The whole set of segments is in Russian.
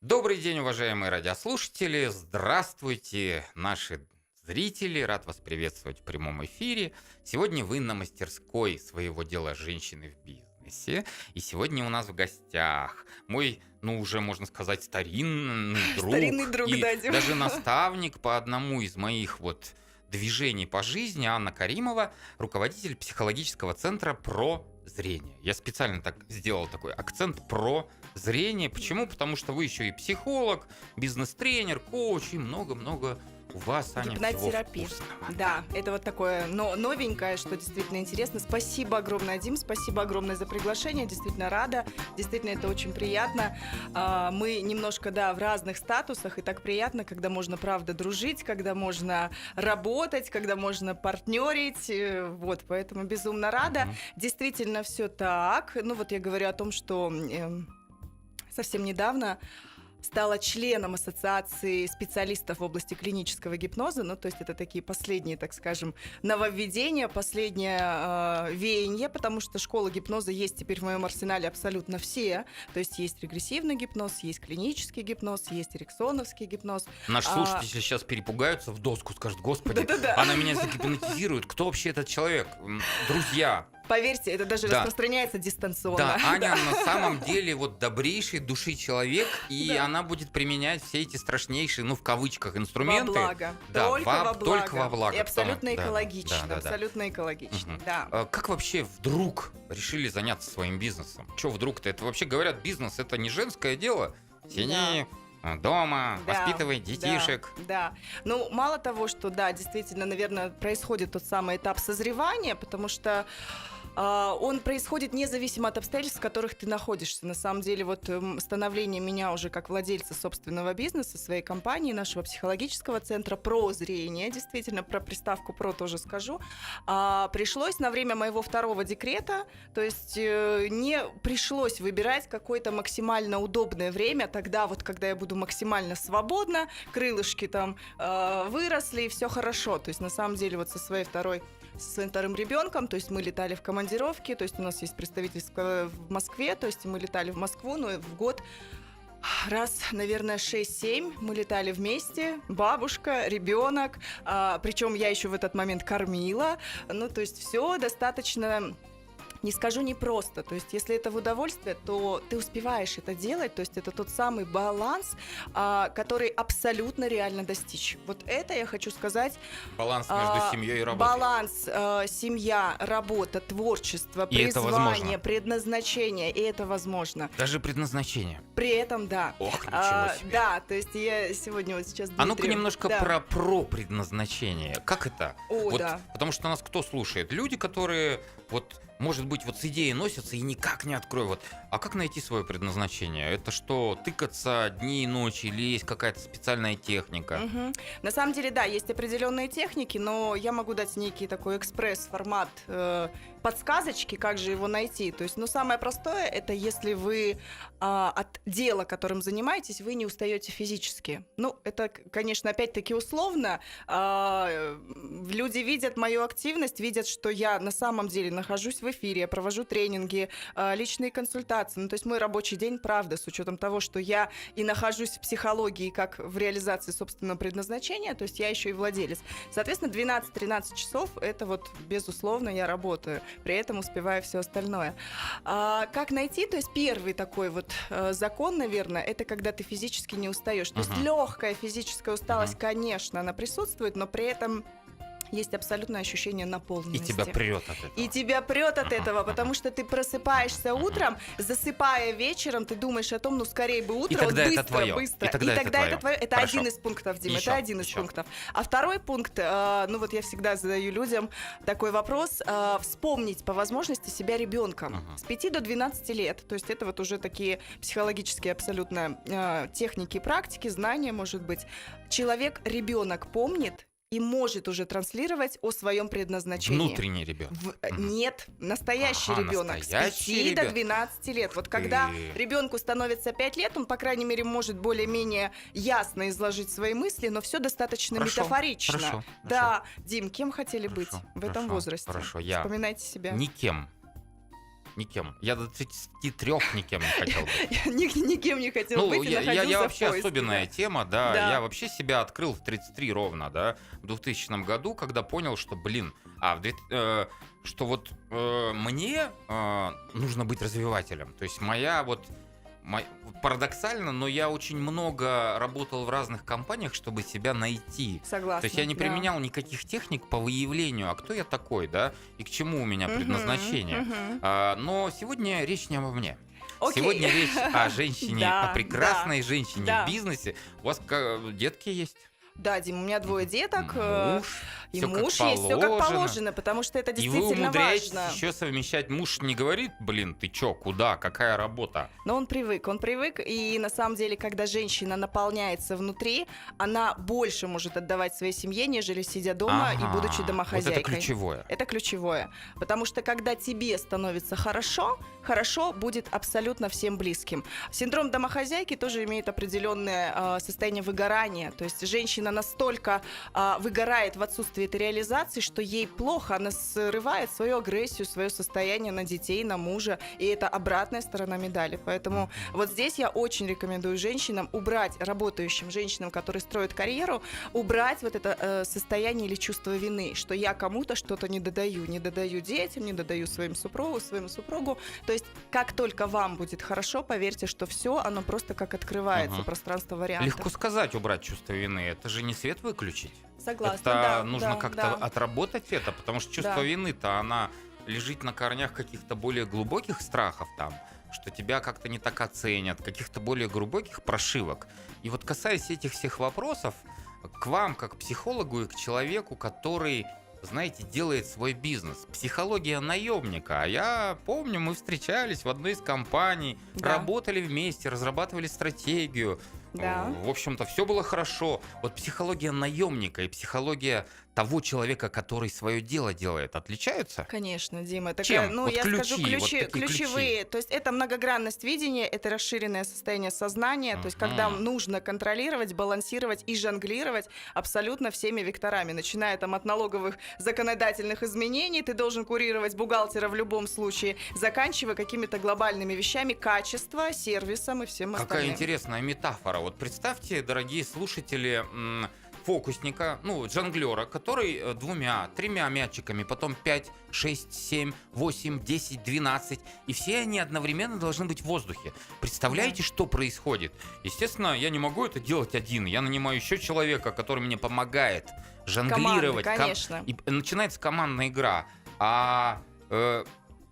Добрый день, уважаемые радиослушатели! Здравствуйте, наши зрители! Рад вас приветствовать в прямом эфире. Сегодня вы на мастерской своего дела «Женщины в бизнесе». И сегодня у нас в гостях мой, уже можно сказать, старинный друг. Старинный друг, И да, Дим. даже наставник по одному из моих движений по жизни, Анна Каримова, руководитель психологического центра «Про зрение». Я специально так сделал такой акцент «про зрение». Почему? Потому что вы еще и психолог, бизнес-тренер, коуч и много-много у вас, Аня, всего Гипнотерапевт. вкусного. Да, это вот такое новенькое, что действительно интересно. Спасибо огромное, Дим, спасибо огромное за приглашение. Действительно рада, действительно это очень приятно. Мы немножко, в разных статусах, и так приятно, когда можно, правда, дружить, когда можно работать, когда можно партнерить. Поэтому безумно рада. Действительно все так. Я говорю о том, что совсем недавно стала членом ассоциации специалистов в области клинического гипноза. То есть это такие последние, так скажем, нововведения, последнее веяние, потому что школа гипноза есть теперь в моем арсенале абсолютно все. То есть есть регрессивный гипноз, есть клинический гипноз, есть эриксоновский гипноз. Наши слушатели сейчас перепугаются в доску, скажут: «Господи, Да-да-да. она меня загипнотизирует. Кто вообще этот человек?» Друзья, Поверьте, это даже Да. распространяется дистанционно. да, Аня на самом деле добрейшей души человек, и Да. она будет применять все эти страшнейшие, в кавычках, инструменты. Во благо. Да, Только во благо. И абсолютно Да, экологично. да. Абсолютно экологично. Мгм. Да. Как вообще вдруг решили заняться своим бизнесом? Че вдруг-то? Это вообще, говорят, бизнес — это не женское дело. Сиди дома, Да, воспитывай детишек. Да. Мало того, что, действительно, наверное, происходит тот самый этап созревания, потому что он происходит независимо от обстоятельств, в которых ты находишься. На самом деле, становление меня уже как владельца собственного бизнеса, своей компании, нашего психологического центра «Про зрение», действительно, про приставку «про» тоже скажу, пришлось на время моего второго декрета, то есть не пришлось выбирать какое-то максимально удобное время, тогда когда я буду максимально свободна, крылышки там выросли, и все хорошо. То есть, на самом деле, со своим вторым ребенком, то есть мы летали в командировки, то есть у нас есть представительство в Москве, то есть мы летали в Москву, в год раз, наверное, 6-7 мы летали вместе, бабушка, ребенок, причем я еще в этот момент кормила, то есть все достаточно... Не скажу непросто, то есть если это в удовольствие, то ты успеваешь это делать, то есть это тот самый баланс, который абсолютно реально достичь. Это я хочу сказать. Баланс между семьей и работой. Баланс семья, работа, творчество, И это возможно. призвание, предназначение, и это возможно. Даже предназначение. При этом, да. Ох, ничего себе. Да, то есть я сегодня сейчас... А ну-ка Дмитрием- немножко Да. про предназначение. Как это? Да. Потому что нас кто слушает? Люди, которые может быть, с идеей носятся и никак не откроют. А как найти свое предназначение? Это что, тыкаться дни и ночи, или есть какая-то специальная техника? Мгм. На самом деле, да, есть определенные техники, но я могу дать некий такой экспресс-формат подсказочки, как же его найти. То есть, самое простое, это если вы от дела, которым занимаетесь, вы не устаете физически. Это, конечно, опять-таки условно. Люди видят мою активность, видят, что я на самом деле нахожусь в эфире, я провожу тренинги, личные консультации. То есть мой рабочий день, правда, с учетом того, что я и нахожусь в психологии как в реализации собственного предназначения, то есть я еще и владелец. Соответственно, 12-13 часов — это безусловно, я работаю. При этом успеваю все остальное. Как найти? То есть первый такой закон, наверное, это когда ты физически не устаешь. То есть легкая физическая усталость, конечно, она присутствует, но при этом есть абсолютное ощущение И наполненности. тебя прет от этого. И тебя прет от этого, потому что ты просыпаешься утром, засыпая вечером, ты думаешь о том, скорее бы утро, тогда это быстро, твое. быстро. И тогда это твое. твое. Это Хорошо. один из пунктов, Дим, Еще, это один из еще. пунктов. А второй пункт, я всегда задаю людям такой вопрос, вспомнить по возможности себя ребенком с 5 до 12 лет. То есть это уже такие психологические абсолютно техники, практики, знания, может быть. Ребенок помнит и может уже транслировать о своем предназначении. Внутренний ребенок. Нет, настоящий ребенок с 5 настоящий до ребенок. 12 лет. Ух Когда ты. ребенку становится 5 лет, он, по крайней мере, может более-менее ясно изложить свои мысли, но все достаточно Хорошо, метафорично. хорошо, Да, Дим, кем хотели Хорошо, быть в этом хорошо, возрасте? хорошо, я Вспоминайте себя. Никем. никем. Я до 33 никем не хотел быть. Никем не хотел быть и я находился в вообще поиске, особенная да. тема, да. Да. Я вообще себя открыл в 33 ровно, да, в 2000 году, когда понял, что, что вот мне нужно быть развивателем. То есть парадоксально, но я очень много работал в разных компаниях, чтобы себя найти. Согласна. То есть я не да. применял никаких техник по выявлению, а кто я такой, да, и к чему у меня предназначение. Но сегодня речь не обо мне. Окей. Сегодня речь о женщине, Да, о прекрасной да, женщине да. в бизнесе. У вас детки есть? Да, Дим, у меня 2 деток. Муж, И всё как муж есть, все как положено. положено, потому что это И вы действительно умудряетесь важно. еще совмещать. Муж не говорит, ты чё, куда, какая работа? Но он привык, и на самом деле, когда женщина наполняется внутри, она больше может отдавать своей семье, нежели сидя дома и будучи домохозяйкой. Вот это ключевое. Это ключевое. Потому что когда тебе становится хорошо будет абсолютно всем близким. Синдром домохозяйки тоже имеет определенное состояние выгорания. То есть женщина настолько выгорает в отсутствии этой реализации, что ей плохо, она срывает свою агрессию, свое состояние на детей, на мужа, и это обратная сторона медали. Поэтому вот здесь я очень рекомендую женщинам работающим женщинам, которые строят карьеру, убрать вот это состояние или чувство вины, что я кому-то что-то не додаю детям, не додаю своему супругу. То есть как только вам будет хорошо, поверьте, что все, оно просто как открывается, пространство вариантов. Легко сказать убрать чувство вины, это же не свет выключить. Согласна, Это да, нужно да, как-то да. отработать это, потому что чувство Да. вины-то, она лежит на корнях каких-то более глубоких страхов там, что тебя как-то не так оценят, каких-то более глубоких прошивок. И вот касаясь этих всех вопросов, к вам, как к психологу и к человеку, который, знаете, делает свой бизнес. Психология наемника. А я помню, мы встречались в одной из компаний, Да. работали вместе, разрабатывали стратегию. Да. В общем-то, все было хорошо. Вот психология наемника и психология того человека, который свое дело делает, отличаются? Конечно, Дима. Чем? Ну, Вот я ключи, скажу, вот такие ключевые. То есть это многогранность видения, это расширенное состояние сознания, то есть когда нужно контролировать, балансировать и жонглировать абсолютно всеми векторами, начиная там от налоговых законодательных изменений, ты должен курировать бухгалтера в любом случае, заканчивая какими-то глобальными вещами, качества, сервисом и всем Какая остальным. интересная метафора. Вот представьте, дорогие слушатели, фокусника, жонглера, который 2-3 мячиками, потом 5, 6, 7, 8, 10, 12, и все они одновременно должны быть в воздухе. Представляете, что происходит? Естественно, я не могу это делать один. Я нанимаю еще человека, который мне помогает жонглировать. Команды, конечно. И начинается командная игра.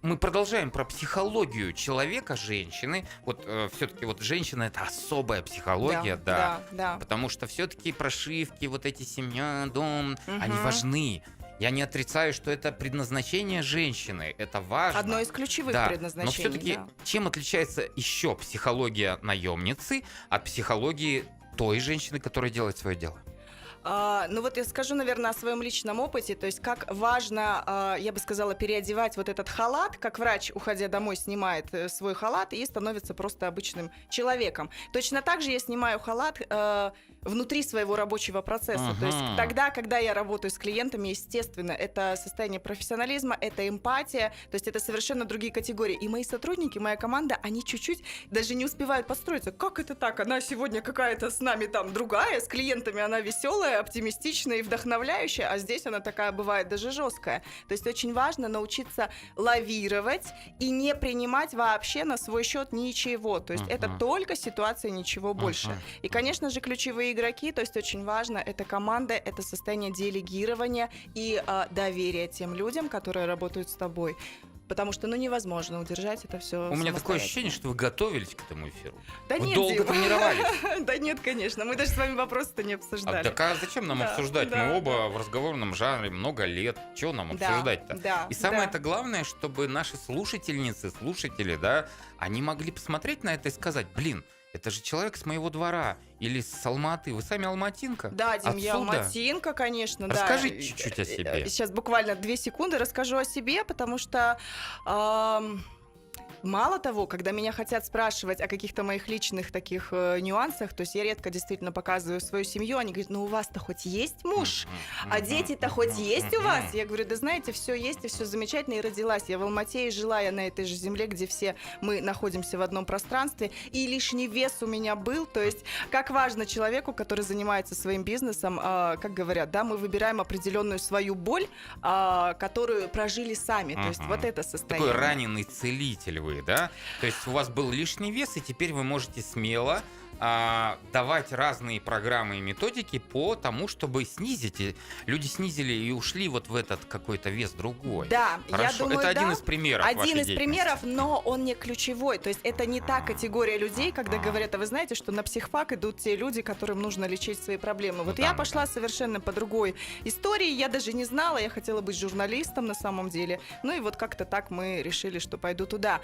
Мы продолжаем про психологию человека, женщины. Вот все-таки вот женщина — это особая психология, да. Да. Потому что все-таки прошивки, вот эти семья, дом, Мгм. они важны. Я не отрицаю, что это предназначение женщины. Это важно. Одно из ключевых Да, предназначений. но все-таки да. чем отличается еще психология наемницы от психологии той женщины, которая делает свое дело? Ну вот я скажу, наверное, о своем личном опыте, то есть как важно, я бы сказала, переодевать вот этот халат, как врач, уходя домой, снимает свой халат и становится просто обычным человеком. Точно так же я снимаю халат внутри своего рабочего процесса. То есть тогда, когда я работаю с клиентами, естественно, это состояние профессионализма, это эмпатия, то есть это совершенно другие категории. И мои сотрудники, моя команда, они чуть-чуть даже не успевают подстроиться. Как это так? Она сегодня какая-то с нами там другая, с клиентами она веселая, оптимистичная и вдохновляющая, а здесь она такая бывает даже жесткая. То есть очень важно научиться лавировать и не принимать вообще на свой счет ничего. То есть это только ситуация, ничего больше. И, конечно же, ключевые игроки, то есть очень важно, это команда, это состояние делегирования и доверия тем людям, которые работают с тобой. Потому что, невозможно удержать это все. У меня такое ощущение, что вы готовились к этому эфиру. Да Вы нет, долго Дима. тренировались. Да нет, конечно. Мы даже с вами вопросы-то не обсуждали. Так а зачем нам Да, обсуждать? да, Мы оба в разговорном жанре много лет. Чего нам обсуждать-то? Да, И самое-то главное, чтобы наши слушательницы, слушатели, да, они могли посмотреть на это и сказать: блин, это же человек с моего двора или с Алматы. Вы сами алматинка? Да, Дим, я Отсюда? алматинка, конечно. Расскажите да. чуть-чуть о себе. Сейчас буквально 2 секунды расскажу о себе, потому что Мало того, когда меня хотят спрашивать о каких-то моих личных таких нюансах, то есть я редко действительно показываю свою семью, они говорят, ну у вас-то хоть есть муж, а дети-то хоть есть у вас? Я говорю, да знаете, все есть и все замечательно, и родилась я в Алмате, и жила я на этой же земле, где все мы находимся в одном пространстве, и лишний вес у меня был, то есть как важно человеку, который занимается своим бизнесом, как говорят, да, мы выбираем определенную свою боль, которую прожили сами, то есть вот это состояние. Такой раненый целитель вы, да? То есть у вас был лишний вес, и теперь вы можете смело давать разные программы и методики по тому, чтобы снизить. И люди снизили и ушли вот в этот какой-то вес другой. Да, хорошо. я думаю, это один да. из примеров Один вашей из деятельности. примеров, но он не ключевой. То есть это не та категория людей, когда говорят, а вы знаете, что на психфак идут те люди, которым нужно лечить свои проблемы. Вот я пошла совершенно по другой истории. Я даже не знала, я хотела быть журналистом на самом деле. Ну и вот как-то так мы решили, что пойду туда.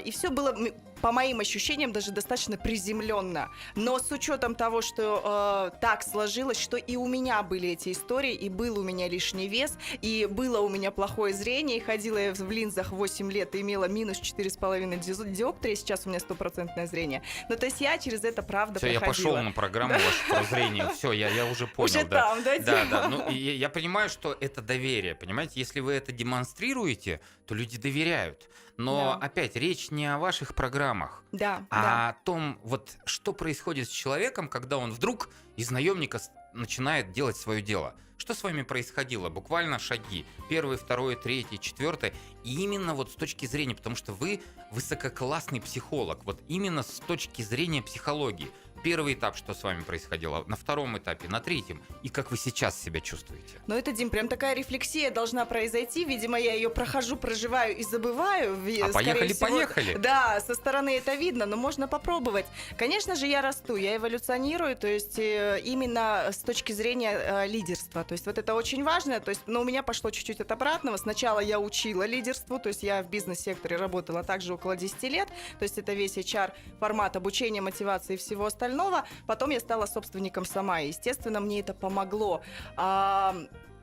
И все было, по моим ощущениям, даже достаточно приземленно. Но с учетом того, что так сложилось, что и у меня были эти истории, и был у меня лишний вес, и было у меня плохое зрение, и ходила я в линзах 8 лет, и имела минус 4,5 диоптрии, сейчас у меня 100% зрение. Ну, то есть я через это, правда, Все, я проходила. пошел на программу вашу про зрение. Все, я уже понял. Уже там, да, Да. Ну, и я понимаю, что это доверие, понимаете? Если вы это демонстрируете, то люди доверяют. Но опять речь не о ваших программах, а о том, вот что происходит с человеком, когда он вдруг из наемника начинает делать свое дело. Что с вами происходило? Буквально шаги. 1, 2, 3, 4. И именно вот с точки зрения, потому что вы высококлассный психолог, вот именно с точки зрения психологии. Первый этап, что с вами происходило, на втором этапе, на третьем, и как вы сейчас себя чувствуете? Ну, это, Дим, прям такая рефлексия должна произойти. Видимо, я ее прохожу, проживаю и забываю. Поехали. Да, со стороны это видно, но можно попробовать. Конечно же, я расту, я эволюционирую, то есть именно с точки зрения лидерства. То есть вот это очень важно. То есть, но у меня пошло чуть-чуть от обратного. Сначала я учила лидерству, то есть я в бизнес-секторе работала также около 10 лет. То есть это весь HR, формат обучения, мотивации и всего остального. Потом я стала собственником сама, и, естественно, мне это помогло.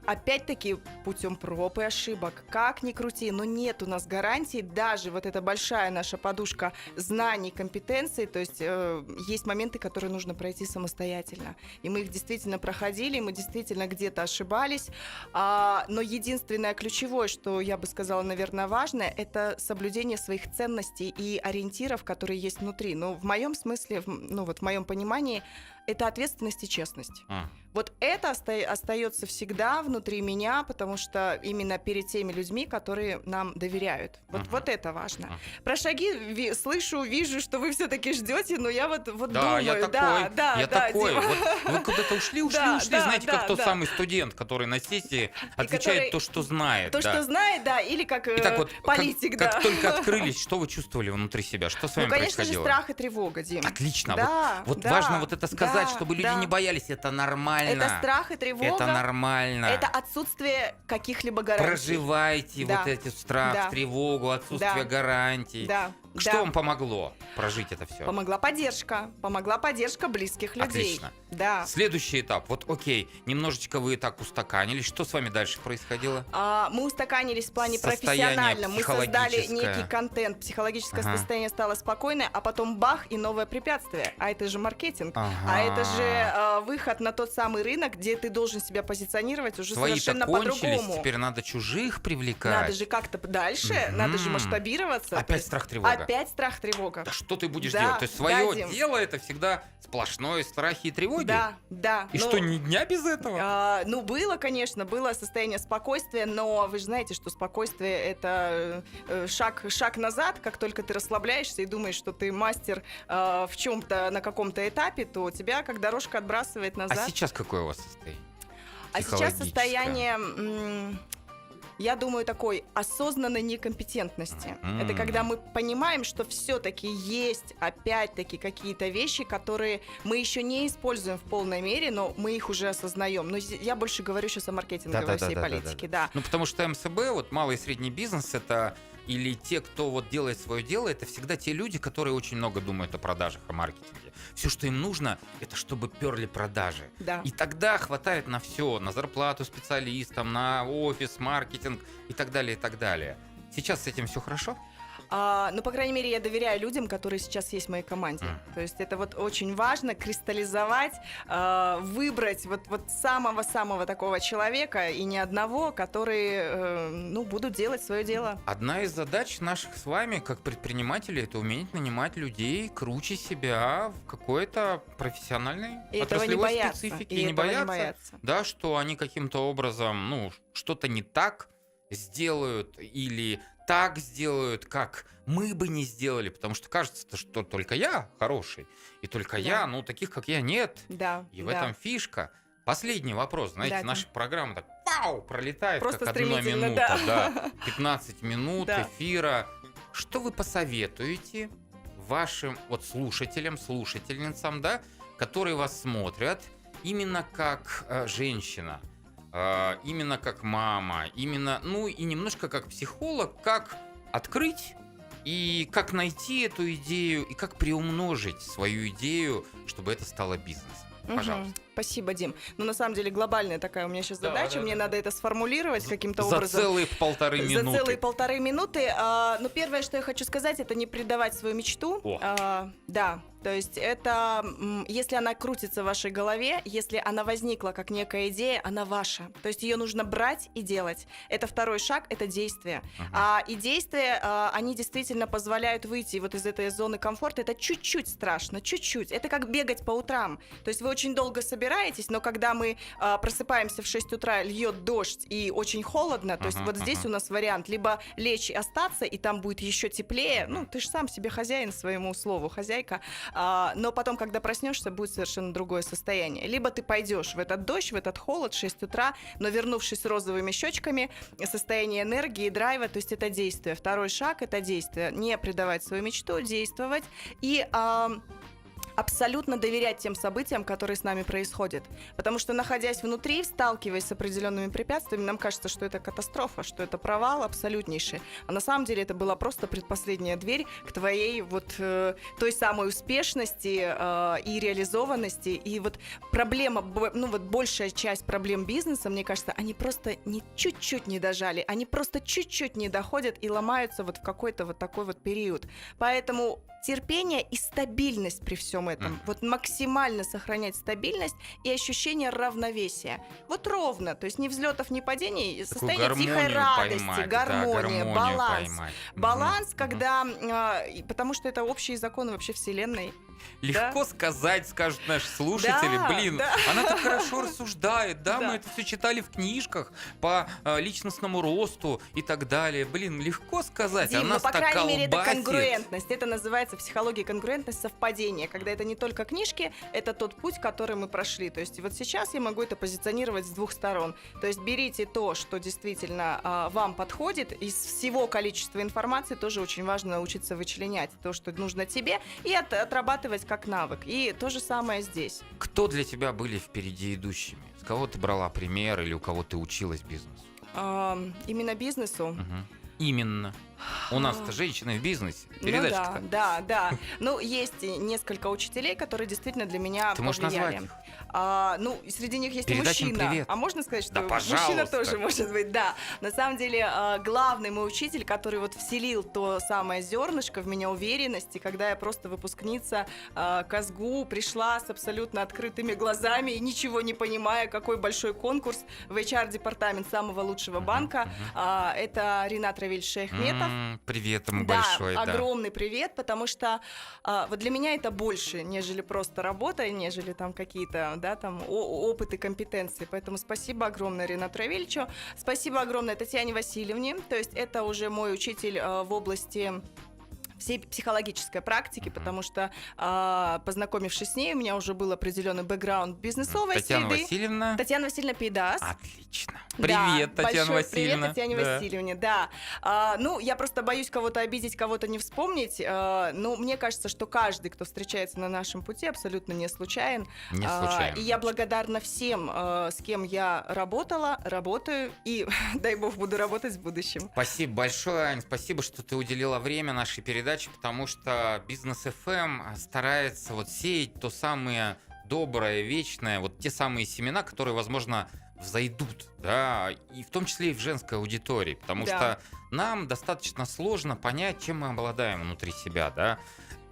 Опять-таки, путем проб и ошибок. Как ни крути, но нет у нас гарантии. Даже вот эта большая наша подушка знаний, компетенций, то есть есть моменты, которые нужно пройти самостоятельно. И мы их действительно проходили, мы действительно где-то ошибались. Но единственное ключевое, что я бы сказала, наверное, важное, это соблюдение своих ценностей и ориентиров, которые есть внутри. Но в моем смысле, ну вот в моем понимании, это ответственность и честность. Вот это остается всегда внутри меня, потому что именно перед теми людьми, которые нам доверяют. Вот это важно. Про шаги слышу, вижу, что вы все-таки ждете, но я вот Да, думаю. я такой. Дима. Вот вы куда-то ушли, знаете, как тот самый студент, который на сессии отвечает то, что знает. То, что знает, да, или как политик, как только открылись, что вы чувствовали внутри себя? Что с вами происходило? Конечно же, страх и тревога, Дим. Отлично. Да, вот важно вот это сказать, чтобы люди не боялись. Это нормально. Это страх и тревога. Это нормально. Это отсутствие каких-либо гарантий. Проживайте вот эти страх, тревогу, отсутствие гарантий. Что вам помогло прожить это все? Помогла поддержка близких людей. Отлично. Да. Следующий этап. Вот окей, немножечко вы так устаканились. Что с вами дальше происходило? Мы устаканились в плане профессиональном. Мы создали некий контент. Психологическое состояние стало спокойное, а потом бах и новое препятствие. А это же маркетинг. А это же выход на тот самый рынок, где ты должен себя позиционировать уже совершенно по-другому. Теперь надо чужих привлекать. Надо же как-то дальше, надо же масштабироваться. Опять страх, тревога. Опять страх, тревога. Да что ты будешь делать? То есть свое дело это всегда сплошное страхи и тревоги? Да. И что, ни дня без этого? Было, конечно, было состояние спокойствия, но вы же знаете, что спокойствие — это шаг назад. Как только ты расслабляешься и думаешь, что ты мастер в чем-то на каком-то этапе, то тебя как дорожка отбрасывает назад. А сейчас какое у вас состояние? А сейчас состояние... Я думаю, такой осознанной некомпетентности. Это когда мы понимаем, что все-таки есть, опять-таки, какие-то вещи, которые мы еще не используем в полной мере, но мы их уже осознаем. Но я больше говорю сейчас о маркетинговой всей политике. Да. Ну, потому что МСБ, вот малый и средний бизнес, это или те, кто вот делает свое дело, это всегда те люди, которые очень много думают о продажах, о маркетинге. Все, что им нужно, это чтобы перли продажи. Да. И тогда хватает на все, на зарплату специалистам, на офис, маркетинг и так далее, и так далее. Сейчас с этим все хорошо? Ну, по крайней мере, я доверяю людям, которые сейчас есть в моей команде. То есть это вот очень важно кристаллизовать, выбрать вот самого-самого такого человека и не одного, которые, ну, будут делать свое дело. Одна из задач наших с вами, как предпринимателей, это уметь нанимать людей круче себя в какой-то профессиональной И этого не отраслевой бояться. специфике. И И не этого не бояться, бояться. да, что они каким-то образом, ну, что-то не так сделают или так сделают, как мы бы не сделали, потому что кажется, что только я хороший, и только я, ну, таких, как я, нет. Да, И в да. этом фишка. Последний вопрос. Знаете, Да, наша программа так пау, пролетает, Просто как одна стремительно, минута. да. Да. 15 минут Да. эфира. Что вы посоветуете вашим вот слушателям, слушательницам, да, которые вас смотрят, именно как женщина, именно как мама, именно, ну и немножко как психолог, как открыть и как найти эту идею, и как приумножить свою идею, чтобы это стало бизнесом? Пожалуйста. Спасибо, Дим. Ну, на самом деле, глобальная такая у меня сейчас Да, задача. да, Мне да. надо это сформулировать каким-то За образом. целые 1,5 минуты. За целые 1,5 минуты. Но первое, что я хочу сказать, это не предавать свою мечту. О. Да, то есть это, если она крутится в вашей голове, если она возникла как некая идея, она ваша. То есть ее нужно брать и делать. Это второй шаг, это действие. И действия, они действительно позволяют выйти вот из этой зоны комфорта. Это чуть-чуть страшно, чуть-чуть. Это как бегать по утрам. То есть вы очень долго собираетесь, но когда мы просыпаемся в 6 утра, льет дождь и очень холодно, то есть вот здесь у нас вариант либо лечь и остаться, и там будет еще теплее. Ну, ты же сам себе хозяин, своему слову хозяйка. Но потом, когда проснешься, будет совершенно другое состояние. Либо ты пойдешь в этот дождь, в этот холод, 6 утра, но вернувшись с розовыми щечками, состояние энергии, драйва, то есть это действие. Второй шаг — это действие. Не предавать свою мечту, действовать и абсолютно доверять тем событиям, которые с нами происходят. Потому что, находясь внутри, сталкиваясь с определенными препятствиями, нам кажется, что это катастрофа, что это провал абсолютнейший. А на самом деле это была просто предпоследняя дверь к твоей вот той самой успешности и реализованности. И вот проблема, ну вот большая часть проблем бизнеса, мне кажется, они просто чуть-чуть не дожали, они просто чуть-чуть не доходят и ломаются вот в какой-то вот такой вот период. Поэтому терпение и стабильность при всем этом. Вот максимально сохранять стабильность и ощущение равновесия. Вот ровно, то есть ни взлетов, ни падений, состояние тихой радости, гармония, баланс. Баланс, когда... потому что это общие законы вообще Вселенной. Легко сказать, скажут наши слушатели. Да, Блин, да. она так хорошо рассуждает, да, Да. мы это все читали в книжках по личностному росту и так далее. Блин, легко сказать, Дим, а ну, нас по так крайней мере, это колбасит. конгруентность. Это называется в психологии конгруентность, совпадение. Когда это не только книжки, это тот путь, который мы прошли. То есть вот сейчас я могу это позиционировать с двух сторон. То есть берите то, что действительно вам подходит. Из всего количества информации тоже очень важно научиться вычленять то, что нужно тебе, и отрабатывать как навык. И то же самое здесь. Кто для тебя были впереди идущими? С кого ты брала пример или у кого ты училась бизнесу? Именно бизнесу. Мгм. Именно. У нас-то женщины в бизнесе. Ну Передача-то. да. Ну, есть несколько учителей, которые действительно для меня Ты можешь повлияли. назвать их? Ну, среди них есть Передать им мужчина. привет. А можно сказать, что Да, мужчина пожалуйста. тоже может быть? Да. На самом деле, главный мой учитель, который вот вселил то самое зернышко в меня уверенности, когда я просто выпускница КАЗГУ, пришла с абсолютно открытыми глазами и ничего не понимая, какой большой конкурс в HR-департамент самого лучшего банка. Это Ринат Равильевич Шейхметов. Привет ему Да, большой. Да. огромный привет, потому что вот для меня это больше, нежели просто работа, нежели там какие-то, да, там опыт и компетенции. Поэтому спасибо огромное Ринату Равильевичу. Спасибо огромное Татьяне Васильевне. То есть это уже мой учитель в области всей психологической практики, потому что, познакомившись с ней, у меня уже был определенный бэкграунд бизнесовой Татьяна среды. Васильевна. Татьяна Васильевна Пейдас. Отлично. Да, Привет, Татьяна большой Васильевна. Привет, Татьяне Да. Васильевне, да. Ну, я просто боюсь кого-то обидеть, кого-то не вспомнить. Но мне кажется, что каждый, кто встречается на нашем пути, абсолютно не случайен. Не случайно. И я благодарна всем, с кем я работала, работаю и, дай бог, буду работать в будущем. Спасибо большое, Ань. Спасибо, что ты уделила время нашей передаче, потому что Бизнес FM старается вот сеять то самое доброе, вечное, вот те самые семена, которые, возможно, взойдут, да, и в том числе и в женской аудитории, потому Да. что нам достаточно сложно понять, чем мы обладаем внутри себя, да.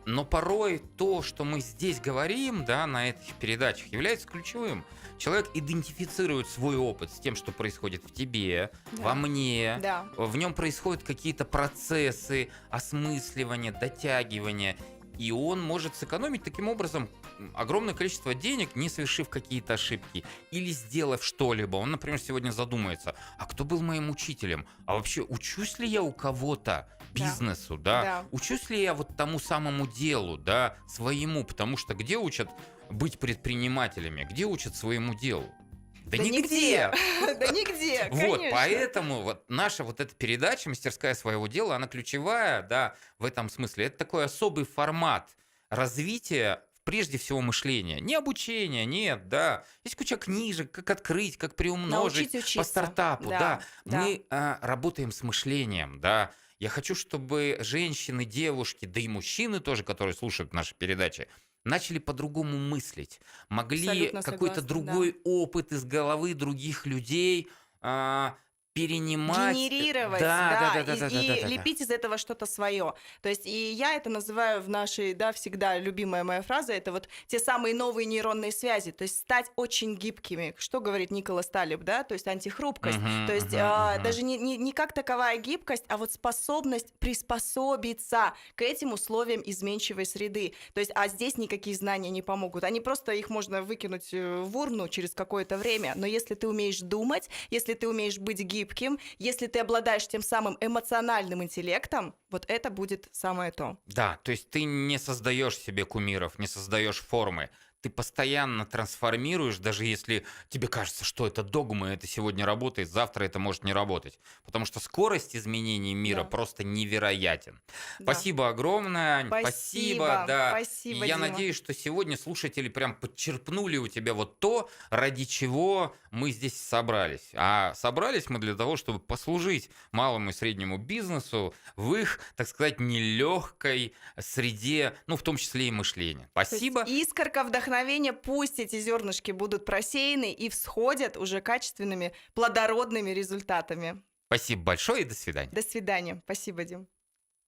Но порой то, что мы здесь говорим, да, на этих передачах, является ключевым. Человек идентифицирует свой опыт с тем, что происходит в тебе, Да. во мне. Да. В нем происходят какие-то процессы осмысливания, дотягивания. И он может сэкономить таким образом огромное количество денег, не совершив какие-то ошибки или сделав что-либо. Он, например, сегодня задумается, а кто был моим учителем? А вообще учусь ли я у кого-то бизнесу, да? Да. Учусь ли я вот тому самому делу, да, своему? Потому что где учат быть предпринимателями? Где учат своему делу? Да нигде! Да нигде, Вот, конечно. поэтому вот наша вот эта передача «Мастерская своего дела», она ключевая, да, в этом смысле. Это такой особый формат развития, прежде всего, мышления. Не обучения, нет, да. Есть куча книжек, как открыть, как приумножить Научить учиться. по стартапу, да. Да. Мы работаем с мышлением, да. Я хочу, чтобы женщины, девушки, да и мужчины тоже, которые слушают наши передачи, начали по-другому мыслить, могли Абсолютно какой-то согласна, другой опыт из головы других людей перенимать. Генерировать, Да, да, да, да, да, да, да, и да, да. лепить из этого что-то свое. То есть, и я это называю в нашей, да, всегда любимая моя фраза, это вот те самые новые нейронные связи, то есть стать очень гибкими. Что говорит Николас Талеб, да, то есть антихрупкость. Мгм, То есть мгм, мгм. даже не как таковая гибкость, а вот способность приспособиться к этим условиям изменчивой среды. То есть, а здесь никакие знания не помогут. Они просто, их можно выкинуть в урну через какое-то время. Но если ты умеешь думать, если ты умеешь быть гибким, если ты обладаешь тем самым эмоциональным интеллектом, вот это будет самое то. Да, то есть ты не создаешь себе кумиров, не создаешь формы. Ты постоянно трансформируешь, даже если тебе кажется, что это догма, это сегодня работает, завтра это может не работать. Потому что скорость изменений мира Да. просто невероятен. Да. Спасибо огромное, Ань, Спасибо, да. спасибо, И я Дима. надеюсь, что сегодня слушатели прям подчерпнули у тебя вот то, ради чего мы здесь собрались. А собрались мы для того, чтобы послужить малому и среднему бизнесу в их, так сказать, нелегкой среде, ну, в том числе и мышления. То есть Спасибо. искорка вдохновения, пусть эти зернышки будут просеяны и всходят уже качественными, плодородными результатами. Спасибо большое и до свидания. До свидания. Спасибо, Дим.